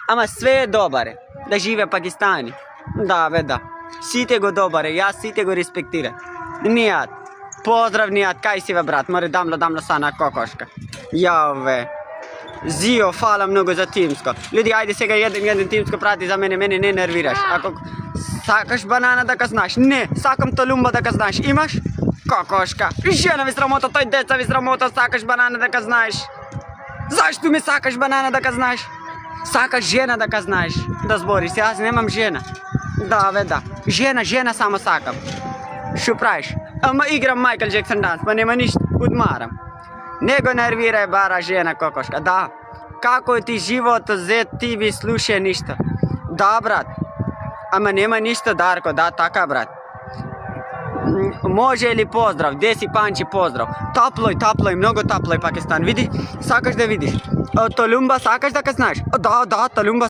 Ама све е добаре. Да живе Пакистани. Да, бе, да. Сите го добаре, јас сите го респектира. Нијат. Поздрав Нијат, кај си бе брат? Море дамла сана кокошка. Јао бе. Зио, фала многу за тимско. Луѓе, ајде сега еден тимско прати за мене не нервираш. Ако сакаш банана да ка знаш, не, сакам толумба да ка знаш. Имаш? Кокошка. Жена ви срамота, тој деца ви срамота, сакаш банана да ка знаеш. Зашто ми сакаш банана да ка знаеш? Сакаш жена да ка знаеш. Да збориш, јас немам жена. Да, бе, да. Жена само сакам. Шо правиш? Ама играм Майкл Джексон данс, па нема ништо, одмарам. Не го нервирај бара жена кокошка, да. Како ти животот зет, ти ви слуша ништо. Да, брат. Ама нема ништо, Дарко, да, така, брат. Може ли поздрав, деси панчи поздрав. Таплој, многу таплој Пакистан. Види, сакаш да видиш. Толумба сакаш да ка знаеш? Да, толумба